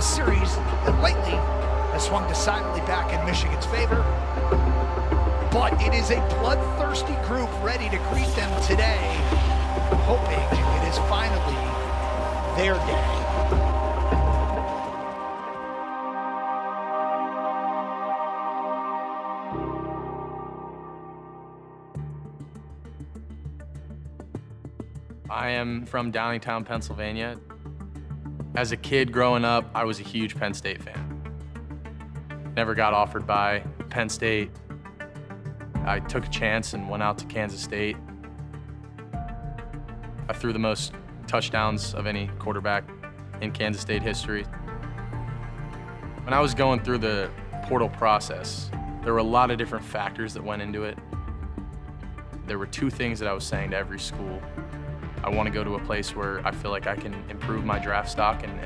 a series that lately has swung decidedly back in Michigan's favor. But it is a bloodthirsty group ready to greet them today, hoping it is finally their day. I am from Downingtown, Pennsylvania. As a kid growing up, I was a huge Penn State fan. Never got offered by Penn State. I took a chance and went out to Kansas State. I threw the most touchdowns of any quarterback in Kansas State history. When I was going through the portal process, there were a lot of different factors that went into it. There were two things that I was saying to every school. I want to go to a place where I feel like I can improve my draft stock and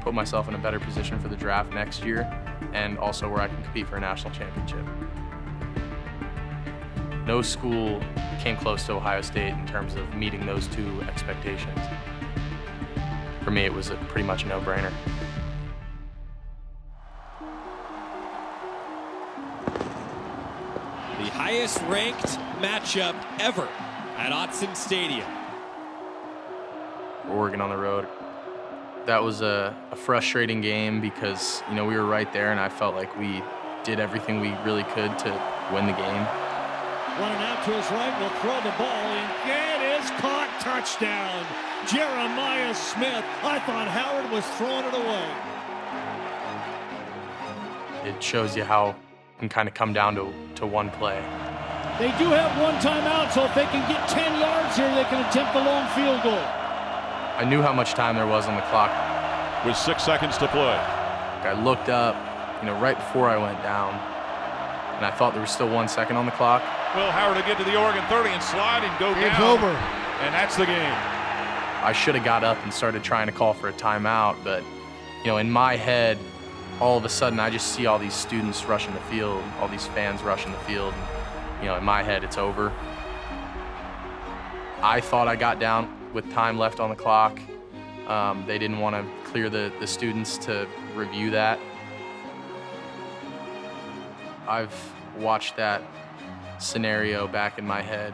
put myself in a better position for the draft next year, and also where I can compete for a national championship. No school came close to Ohio State in terms of meeting those two expectations. For me, it was pretty much a no-brainer. The highest ranked matchup ever at Autzen Stadium. Oregon on the road. That was a frustrating game because, we were right there and I felt like we did everything we really could to win the game. Running out to his right, will throw the ball, and it is caught. Touchdown, Jeremiah Smith. I thought Howard was throwing it away. It shows you how it can kind of come down to one play. They do have one timeout, so if they can get 10 yards here, they can attempt the long field goal. I knew how much time there was on the clock. With 6 seconds to play. I looked up, right before I went down, and I thought there was still 1 second on the clock. Will Howard to get to the Oregon 30 and slide and go down. It's over. And that's the game. I should have got up and started trying to call for a timeout, but, in my head, all of a sudden I just see all these students rushing the field, all these fans rushing the field. And, in my head, it's over. I thought I got down with time left on the clock. They didn't want to clear the students to review that. I've watched that scenario back in my head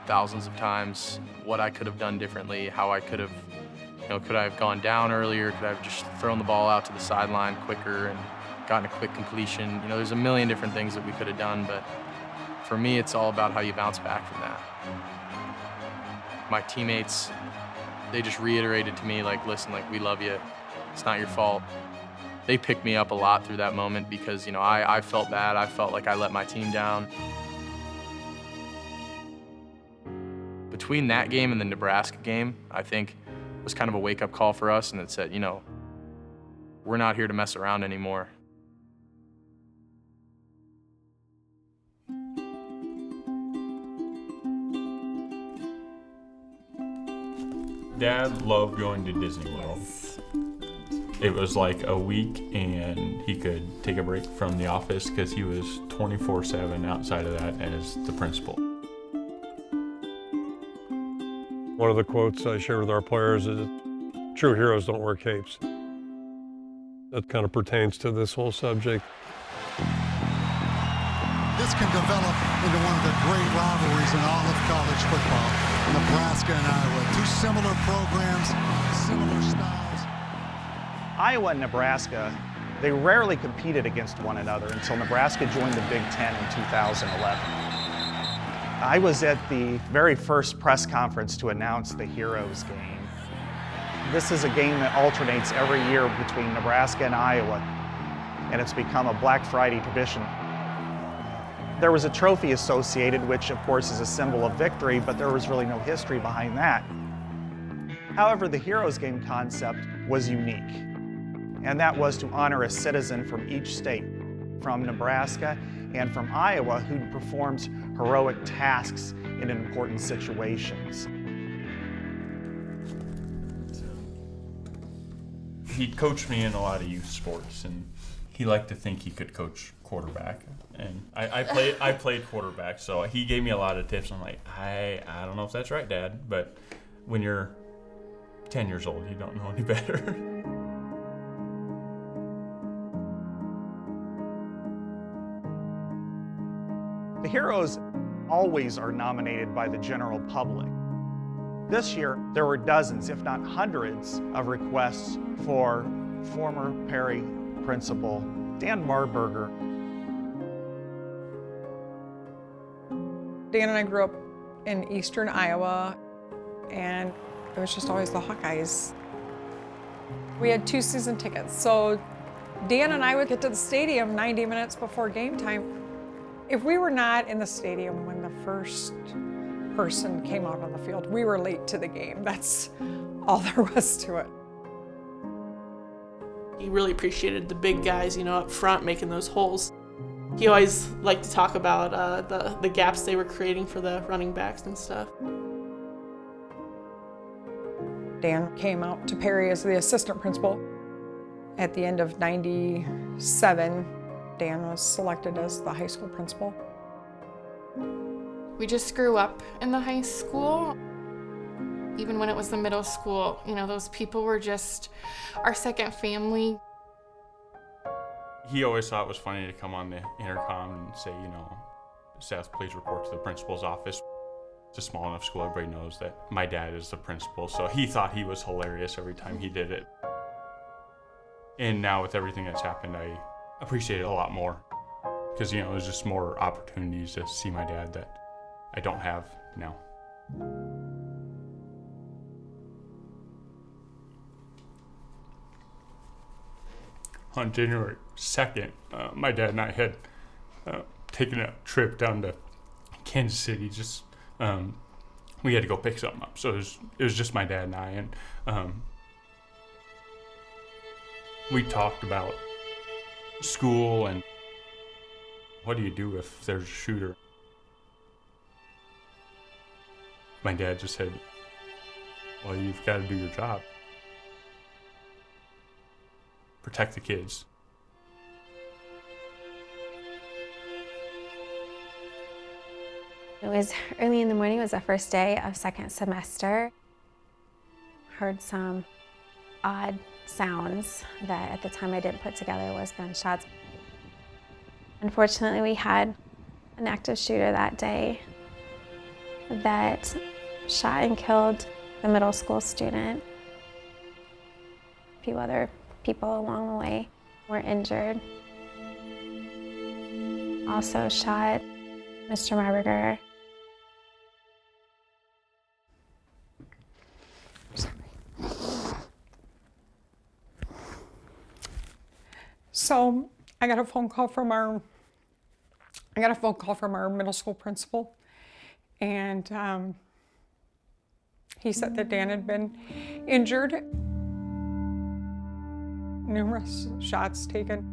thousands of times, what I could have done differently, how I could have, could I have gone down earlier? Could I have just thrown the ball out to the sideline quicker and gotten a quick completion? There's a million different things that we could have done, but for me, it's all about how you bounce back from that. My teammates, they just reiterated to me, listen, we love you. It's not your fault. They picked me up a lot through that moment because, I felt bad. I felt like I let my team down. Between that game and the Nebraska game, I think was kind of a wake-up call for us, and it said, we're not here to mess around anymore. Dad loved going to Disney World. It was like a week and he could take a break from the office because he was 24/7 outside of that as the principal. One of the quotes I share with our players is, true heroes don't wear capes. That kind of pertains to this whole subject. This can develop into one of the great rivalries in all of college football. Nebraska and Iowa, two similar programs, similar styles. Iowa and Nebraska, they rarely competed against one another until Nebraska joined the Big Ten in 2011. I was at the very first press conference to announce the Heroes game. This is a game that alternates every year between Nebraska and Iowa, and it's become a Black Friday tradition. There was a trophy associated, which of course is a symbol of victory, but there was really no history behind that. However, the Heroes game concept was unique, and that was to honor a citizen from each state, from Nebraska and from Iowa, who performs heroic tasks in important situations. He coached me in a lot of youth sports, and he liked to think he could coach quarterback. And I played quarterback, so he gave me a lot of tips. I'm like, I don't know if that's right, Dad, but when you're 10 years old, you don't know any better. heroes always are nominated by the general public. This year, there were dozens, if not hundreds, of requests for former Perry principal Dan Marburger. Dan and I grew up in eastern Iowa, and it was just always the Hawkeyes. We had 2 season tickets, so Dan and I would get to the stadium 90 minutes before game time. If we were not in the stadium when the first person came out on the field, we were late to the game. That's all there was to it. He really appreciated the big guys, up front making those holes. He always liked to talk about the gaps they were creating for the running backs and stuff. Dan came out to Perry as the assistant principal. At the end of '97, Dan was selected as the high school principal. We just grew up in the high school. Even when it was the middle school, those people were just our second family. He always thought it was funny to come on the intercom and say, Seth, please report to the principal's office. It's a small enough school, everybody knows that my dad is the principal, so he thought he was hilarious every time he did it. And now with everything that's happened, I appreciate it a lot more. Because, there's just more opportunities to see my dad that I don't have now. On January 2nd, my dad and I had taken a trip down to Kansas City. Just we had to go pick something up, so it was just my dad and I, and we talked about school and what do you do if there's a shooter. My dad just said, "Well, you've got to do your job. Protect the kids." It was early in the morning. It was the first day of second semester. Heard some odd sounds that at the time I didn't put together was gunshots. Unfortunately, we had an active shooter that day that shot and killed the middle school student. A few other people along the way were injured. Also shot Mr. Marburger. So I got a phone call from our middle school principal, and he said that Dan had been injured. Numerous shots taken.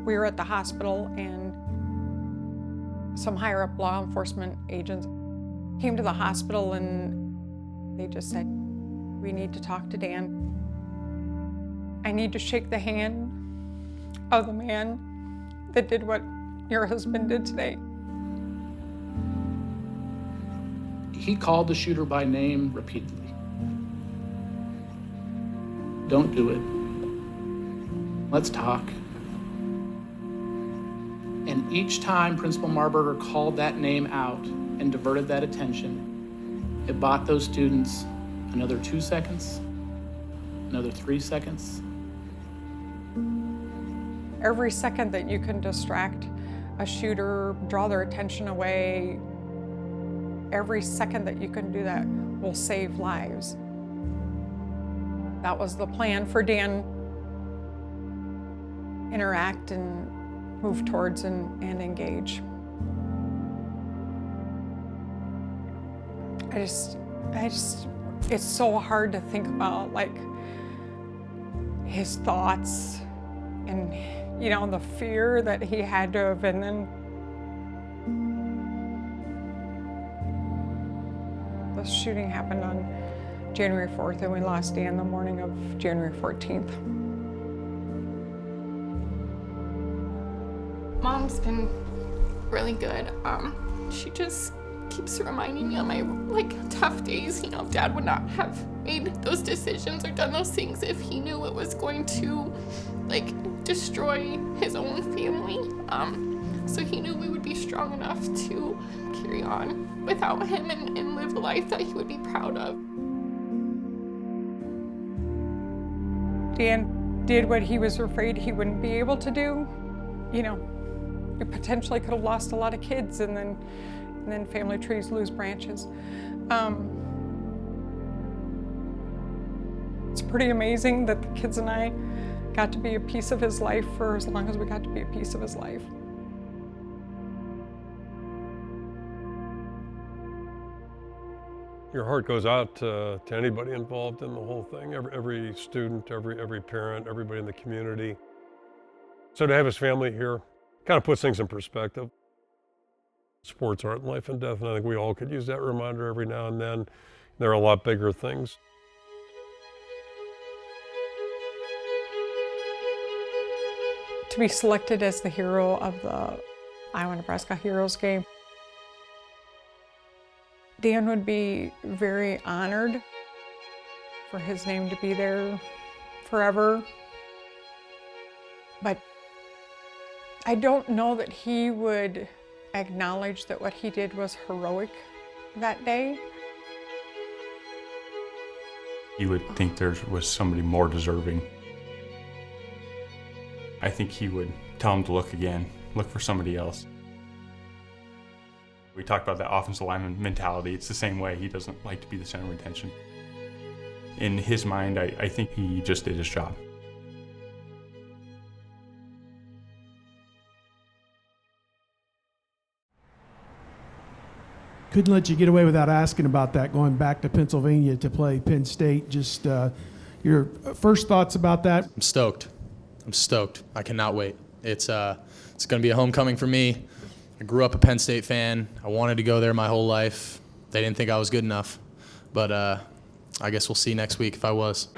We were at the hospital, and some higher up law enforcement agents came to the hospital, and they just said, "We need to talk to Dan. I need to shake the hand of the man that did what your husband did today." He called the shooter by name repeatedly. "Don't do it. Let's talk." And each time Principal Marburger called that name out and diverted that attention, it bought those students another 2 seconds, another 3 seconds. Every second that you can distract a shooter, draw their attention away, every second that you can do that will save lives. That was the plan for Dan. Interact and move towards and engage. It's so hard to think about, like, his thoughts and, the fear that he had to have, and then the shooting happened on January 4th, and we lost Dan the morning of January 14th. Mom's been really good. She just keeps reminding me of my tough days. If Dad would not have made those decisions or done those things if he knew it was going to destroy his own family. So he knew we would be strong enough to carry on without him and live a life that he would be proud of. Dan did what he was afraid he wouldn't be able to do. You know, you potentially could have lost a lot of kids, and then family trees lose branches. It's pretty amazing that the kids and I got to be a piece of his life for as long as we got to be a piece of his life. Your heart goes out to anybody involved in the whole thing, every student, every parent, everybody in the community. So to have his family here kind of puts things in perspective. Sports aren't life and death, and I think we all could use that reminder every now and then. There are a lot bigger things. To be selected as the hero of the Iowa-Nebraska Heroes game, Dan would be very honored for his name to be there forever. But I don't know that he would acknowledge that what he did was heroic that day. He would think there was somebody more deserving. I think he would tell him to look again, look for somebody else. We talked about that offensive lineman mentality. It's the same way. He doesn't like to be the center of attention. In his mind, I think he just did his job. Couldn't let you get away without asking about that, going back to Pennsylvania to play Penn State. Just your first thoughts about that? I'm stoked. I cannot wait. It's going to be a homecoming for me. I grew up a Penn State fan. I wanted to go there my whole life. They didn't think I was good enough. But I guess we'll see next week if I was.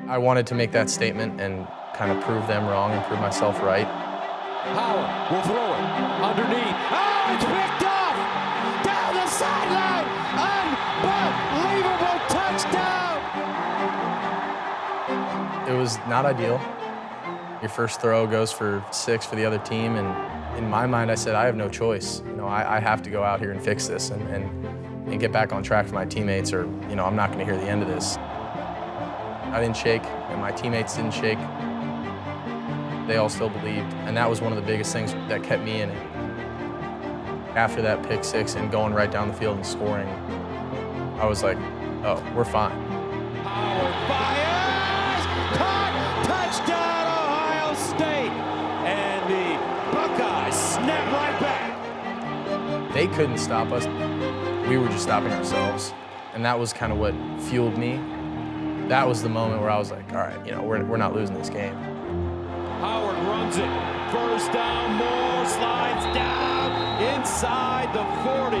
I wanted to make that statement and kind of prove them wrong and prove myself right. Howard will throw it underneath. Oh, it's picked off! Down the sideline! Unbelievable touchdown! It was not ideal. Your first throw goes for 6 for the other team, and in my mind I said I have no choice. You know, I have to go out here and fix this and get back on track for my teammates, or you know, I'm not going to hear the end of this. I didn't shake, and my teammates didn't shake. They all still believed, and that was one of the biggest things that kept me in it. After that pick 6 and going right down the field and scoring, I was like, oh, we're fine. Howard fires! Caught! Touchdown, Ohio State! And the Buckeyes snap right back. They couldn't stop us. We were just stopping ourselves, and that was kind of what fueled me. That was the moment where I was like, all right, you know, we're not losing this game. Howard runs it. First down, Moore slides down inside the 40,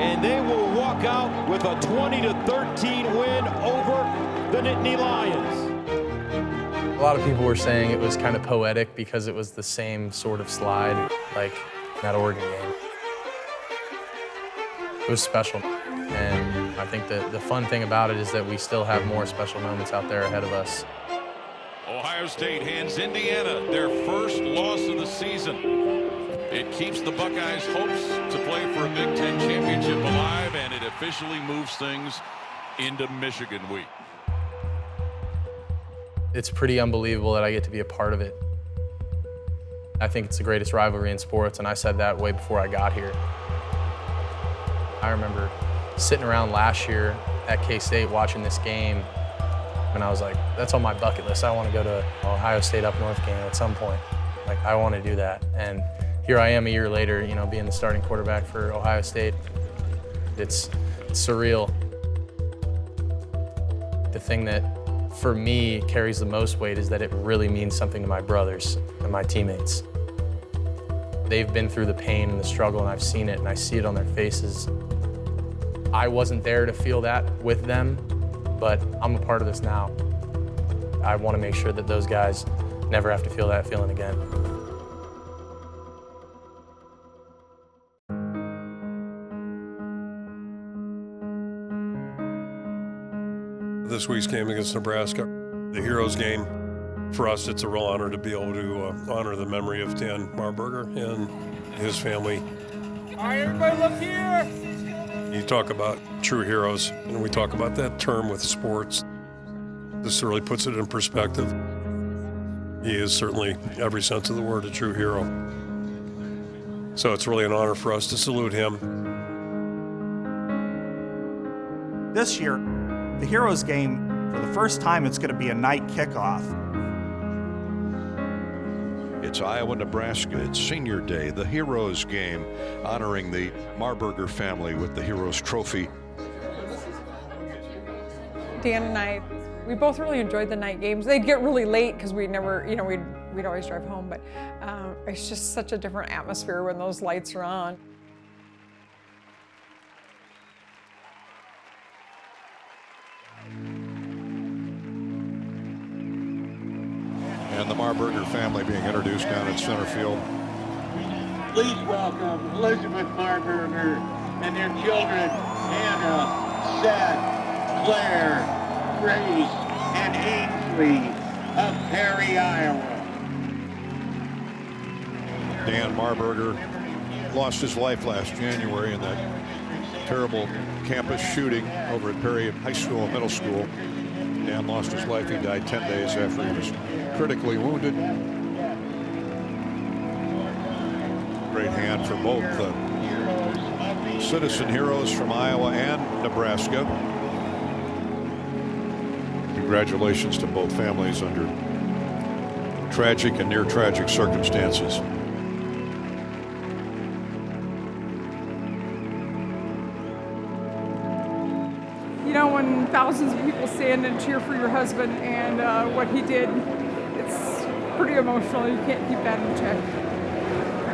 and they will walk out with a 20-13 win over the Nittany Lions. A lot of people were saying it was kind of poetic because it was the same sort of slide like that Oregon game. It was special, and I think that the fun thing about it is that we still have more special moments out there ahead of us. Ohio State hands Indiana their first loss of the season. It keeps the Buckeyes' hopes to play for a Big Ten championship alive, and it officially moves things into Michigan week. It's pretty unbelievable that I get to be a part of it. I think it's the greatest rivalry in sports, and I said that way before I got here. I remember sitting around last year at K-State watching this game, and I was like, that's on my bucket list. I want to go to Ohio State up north game at some point. Like, I want to do that. And here I am a year later, you know, being the starting quarterback for Ohio State. It's surreal. The thing that, for me, carries the most weight is that it really means something to my brothers and my teammates. They've been through the pain and the struggle, and I've seen it, and I see it on their faces. I wasn't there to feel that with them, but I'm a part of this now. I want to make sure that those guys never have to feel that feeling again. This week's game against Nebraska, the Heroes game, For us, it's a real honor to be able to honor the memory of Dan Marburger and his family. All right, everybody look here. You talk about true heroes, and we talk about that term with sports. This really puts it in perspective. He is certainly, every sense of the word, a true hero. So it's really an honor for us to salute him. This year, the Heroes game, for the first time, it's going to be a night kickoff. It's Iowa, Nebraska. It's senior day, the Heroes game, honoring the Marburger family with the Heroes Trophy. Dan and I, we both really enjoyed the night games. They'd get really late because we'd never, we'd always drive home, but it's just such a different atmosphere when those lights are on. And the Marburger family being introduced down in center field. Please welcome Elizabeth Marburger and their children, Anna, Seth, Claire, Grace, and Ainsley of Perry, Iowa. Dan Marburger lost his life last January in that terrible campus shooting over at Perry High School and Middle School. Dan lost his life. He died 10 days after he was critically wounded. Great hand for both citizen heroes from Iowa and Nebraska. Congratulations to both families under tragic and near tragic circumstances. You know, when thousands of people stand and cheer for your husband and what he did, it's pretty emotional. You can't keep that in check.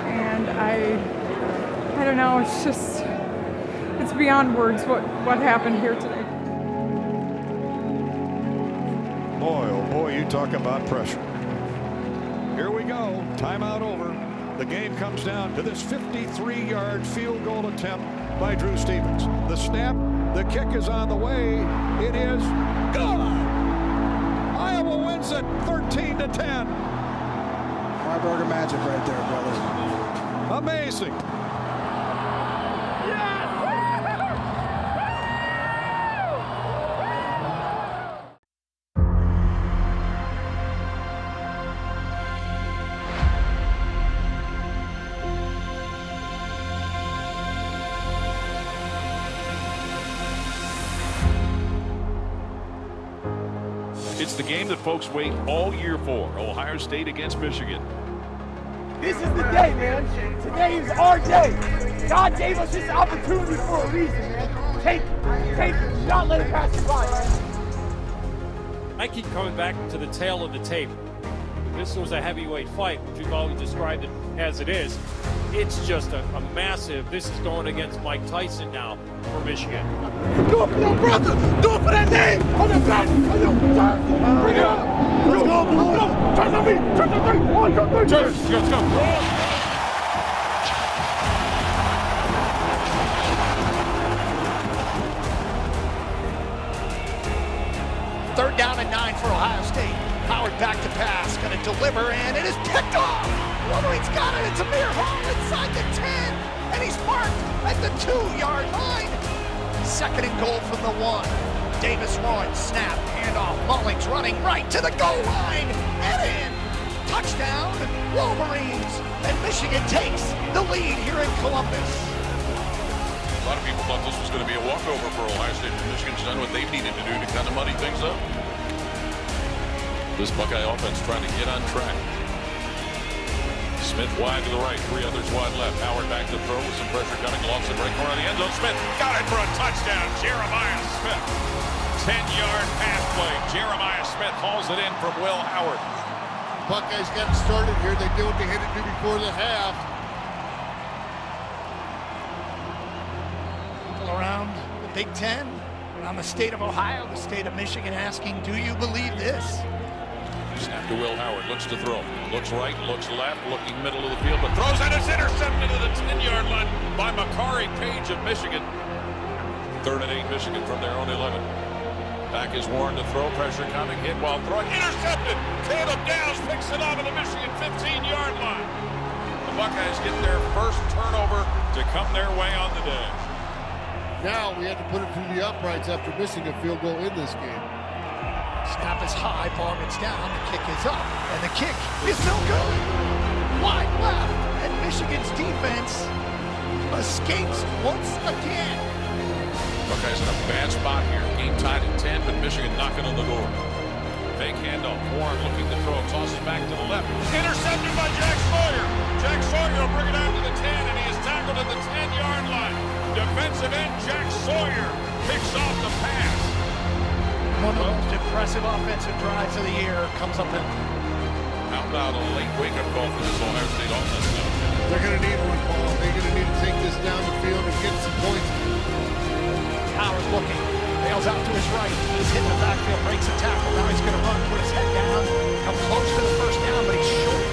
And I don't know, it's beyond words what happened here today. Boy, oh boy, you talk about pressure. Here we go, timeout over. The game comes down to this 53-yard field goal attempt by Drew Stevens. The snap, the kick is on the way. It is good. Iowa wins it 13-10. Marburger magic right there, brother. Amazing. It's the game that folks wait all year for. Ohio State against Michigan. This is the day, man. Today is our day. God gave us this opportunity for a reason, man. Take it. Do not let it pass you by, man. I keep coming back to the tail of the tape. This was a heavyweight fight, which we've always described it as it is. It's just a massive, this is going against Mike Tyson now for Michigan. Do it for your brother! Do it for that name! On the back! Bring it up! Let's go! Turn on me! Turn on me! One, two, three! Let's go! Third down and 9 for Ohio State. Howard back to pass, going to deliver, and it is picked off. Wolverines got it. It's Amir Hall inside the 10, and he's marked at the 2-yard line. Second and goal from the 1. Davis runs, snap, handoff. Mullings running right to the goal line, and in. Touchdown, Wolverines, and Michigan takes the lead here in Columbus. A lot of people thought this was going to be a walkover for Ohio State. Michigan's done what they needed to do to kind of muddy things up. This Buckeye offense trying to get on track. Smith wide to the right, 3 others wide left. Howard back to throw with some pressure coming. Lofts it right corner of the end zone. Smith got it for a touchdown. Jeremiah Smith. 10-yard pass play. Jeremiah Smith hauls it in from Will Howard. Buckeyes got started here. They did what they had to do before the half. Around the Big Ten, around the state of Ohio, the state of Michigan, asking, do you believe this? Snap to Will Howard, looks to throw. Looks right, looks left, looking middle of the field, but throws and it's intercepted to the 10-yard line by Makari Page of Michigan. 3rd and 8, Michigan from their own 11. Back is Warren to throw. Pressure coming. Hit while throwing. Intercepted. Caleb Downs picks it up at the Michigan 15-yard line. The Buckeyes get their first turnover to come their way on the day. Now we had to put it through the uprights after missing a field goal in this game. Snap is high, ball gets down, the kick is up, and the kick is no good. Wide left, and Michigan's defense escapes once again. Buckeyes in a bad spot here. Game tied at 10, but Michigan knocking on the door. Fake handoff. Warren looking to throw. Tosses back to the left. Intercepted by Jack Sawyer. Jack Sawyer will bring it out to the 10, and he is tackled at the 10-yard line. Defensive end Jack Sawyer picks off the pass. One of the most impressive offensive drives of the year comes up in. How about a late wake-up call for this Ohio State offense now? They're going to need one, Paul. They're going to need to take this down the field and get some points. Howard's looking, bails out to his right. He's hitting the backfield, breaks a tackle. Now he's going to run, put his head down, come close to the first down, but he's short.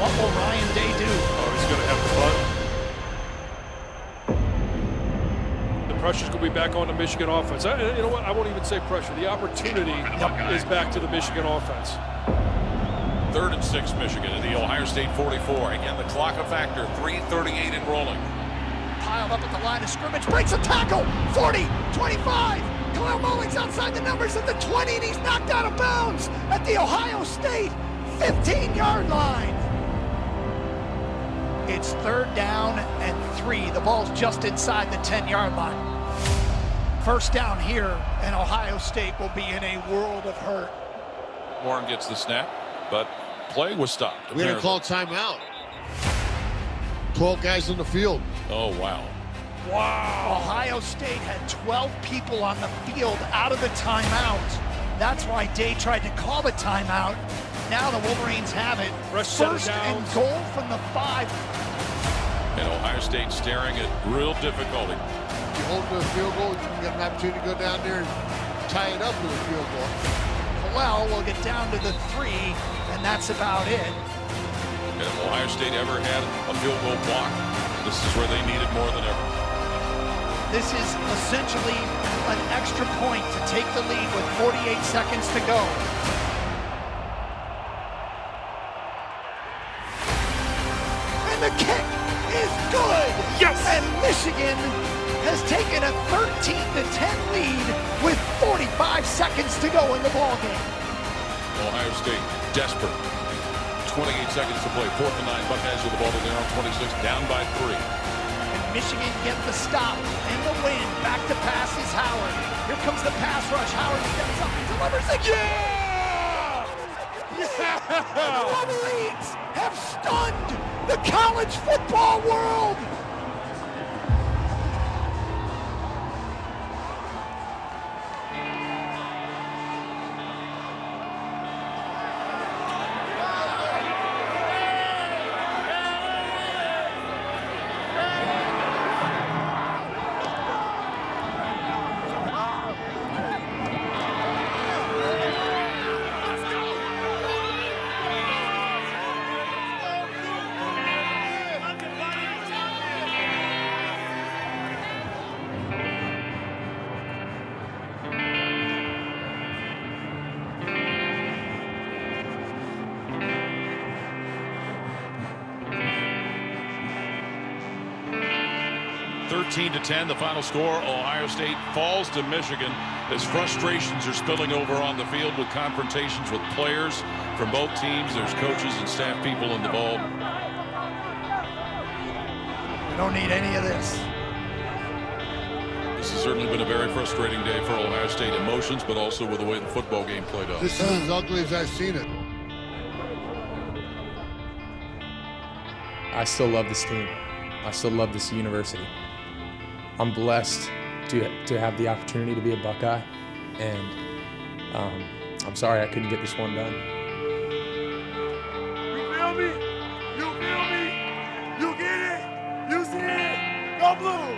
What will Ryan Day do? Oh, he's going to have to bunt. The pressure's going to be back on the Michigan offense. You know what? I won't even say pressure. The opportunity is back to the Michigan offense. 3rd and 6, Michigan at the Ohio State 44. Again, the clock a factor. 3:38 and rolling. Piled up at the line of scrimmage, breaks a tackle, 40, 25. Kyle Mullings outside the numbers at the 20, and he's knocked out of bounds at the Ohio State 15-yard line. It's 3rd down and 3. The ball's just inside the 10-yard line. First down here, and Ohio State will be in a world of hurt. Warren gets the snap, but play was stopped. We had to call timeout. 12 guys on the field. Oh, wow. Wow. Ohio State had 12 people on the field out of the timeout. That's why Day tried to call the timeout. Now the Wolverines have it. First and goal from the 5. And Ohio State staring at real difficulty. You hold the field goal, you can get an opportunity to go down there and tie it up with a field goal. Well, we'll get down to the 3, and that's about it. And if Ohio State ever had a field goal block, this is where they need it more than ever. This is essentially an extra point to take the lead with 48 seconds to go. And the kick is good! Yes! And Michigan has taken a 13-10 lead with 45 seconds to go in the ballgame. Ohio State desperate. 28 seconds to play. 4th and 9. Buckeyes with the ball to their own 26, down by 3. And Michigan get the stop and the win. Back to pass is Howard. Here comes the pass rush. Howard steps up and delivers again. Yeah! The Wolverines have stunned the college football world. To 10, the final score. Ohio State falls to Michigan as frustrations are spilling over on the field with confrontations with players from both teams. There's coaches and staff people in the ball. We don't need any of this. This has certainly been a very frustrating day for Ohio State emotions, but also with the way the football game played out. This is as ugly as I've seen it. I still love this team. I still love this university. I'm blessed to have the opportunity to be a Buckeye, and I'm sorry I couldn't get this one done. You feel me? You feel me? You get it? You see it? Go Blue!